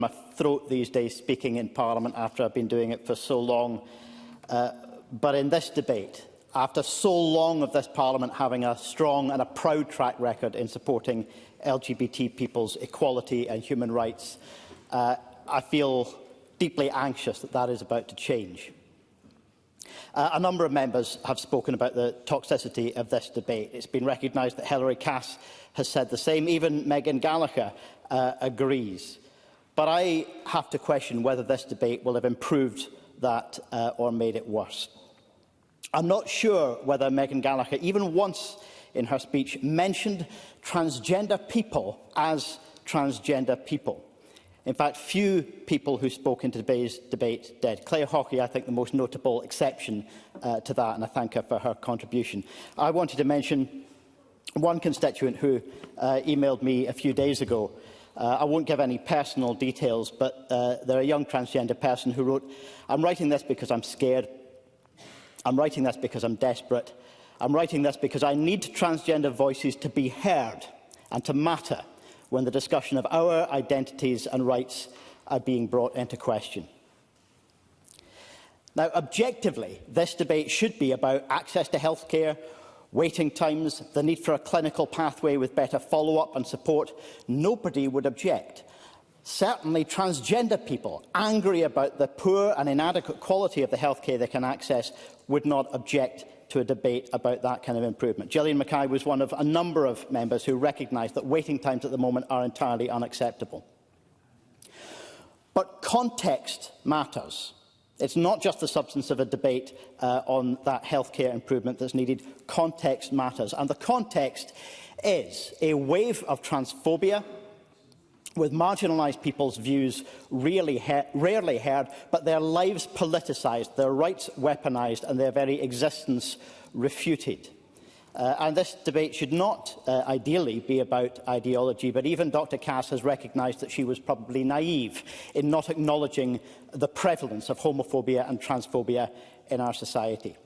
my throat these days speaking in Parliament after I've been doing it for so long. But in this debate, after so long of this Parliament having a strong and a proud track record in supporting LGBT people's equality and human rights, I feel deeply anxious that that is about to change. A number of members have spoken about the toxicity of this debate. It's been recognised that Hilary Cass has said the same. Even Megan Gallagher agrees. But I have to question whether this debate will have improved that or made it worse. I'm not sure whether Megan Gallagher, even once in her speech, mentioned transgender people as transgender people. In fact, few people who spoke in today's debate did. Claire Hockey, I think, the most notable exception to that, and I thank her for her contribution. I wanted to mention one constituent who emailed me a few days ago. I won't give any personal details, but they're a young transgender person who wrote, "I'm writing this because I'm scared. I'm writing this because I'm desperate. I'm writing this because I need transgender voices to be heard and to matter when the discussion of our identities and rights are being brought into question." Now, objectively, this debate should be about access to healthcare, waiting times, the need for a clinical pathway with better follow-up and support. Nobody would object. Certainly, transgender people angry about the poor and inadequate quality of the healthcare they can access would not object to a debate about that kind of improvement. Gillian Mackay was one of a number of members who recognised that waiting times at the moment are entirely unacceptable. But context matters. It's not just the substance of a debate on that healthcare improvement that's needed. Context matters. And the context is a wave of transphobia, with marginalised people's views rarely heard, but their lives politicised, their rights weaponised and their very existence refuted. And this debate should not ideally be about ideology, but even Dr Cass has recognised that she was probably naive in not acknowledging the prevalence of homophobia and transphobia in our society.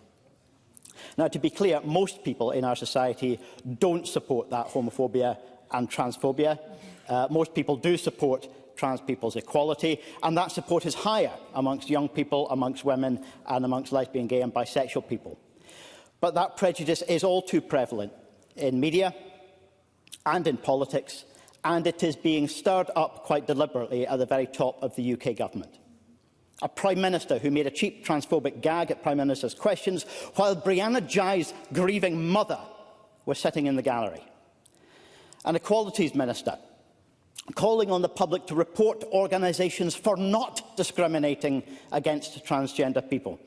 Now, to be clear, most people in our society don't support that homophobia and transphobia. Most people do support trans people's equality, and that support is higher amongst young people, amongst women and amongst lesbian, gay and bisexual people. But that prejudice is all too prevalent in media and in politics, and it is being stirred up quite deliberately at the very top of the UK government. A Prime Minister who made a cheap transphobic gag at Prime Minister's questions while Brianna Jai's grieving mother was sitting in the gallery. An Equalities Minister calling on the public to report organisations for not discriminating against transgender people,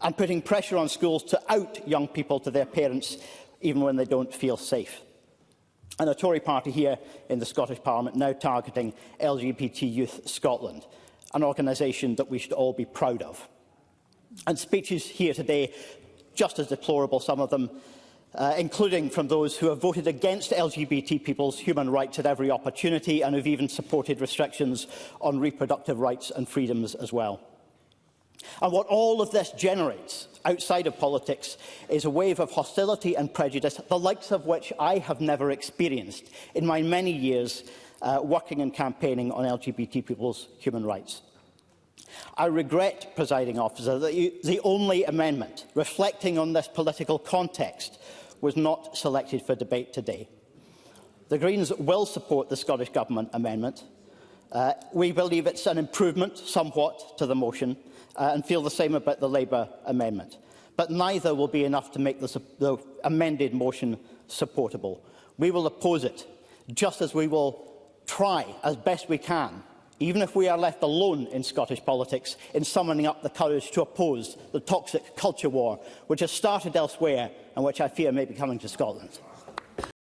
and putting pressure on schools to out young people to their parents even when they don't feel safe. And a Tory party here in the Scottish Parliament now targeting LGBT Youth Scotland, an organisation that we should all be proud of. And speeches here today, just as deplorable, some of them, including from those who have voted against LGBT people's human rights at every opportunity and who've even supported restrictions on reproductive rights and freedoms as well. And what all of this generates outside of politics is a wave of hostility and prejudice, the likes of which I have never experienced in my many years working and campaigning on LGBT people's human rights. I regret, Presiding Officer, that the only amendment reflecting on this political context was not selected for debate today. The Greens will support the Scottish Government amendment. We believe it's an improvement somewhat to the motion and feel the same about the Labour amendment. But neither will be enough to make the amended motion supportable. We will oppose it, just as we will try as best we can, even if we are left alone in Scottish politics, in summoning up the courage to oppose the toxic culture war which has started elsewhere and which I fear may be coming to Scotland.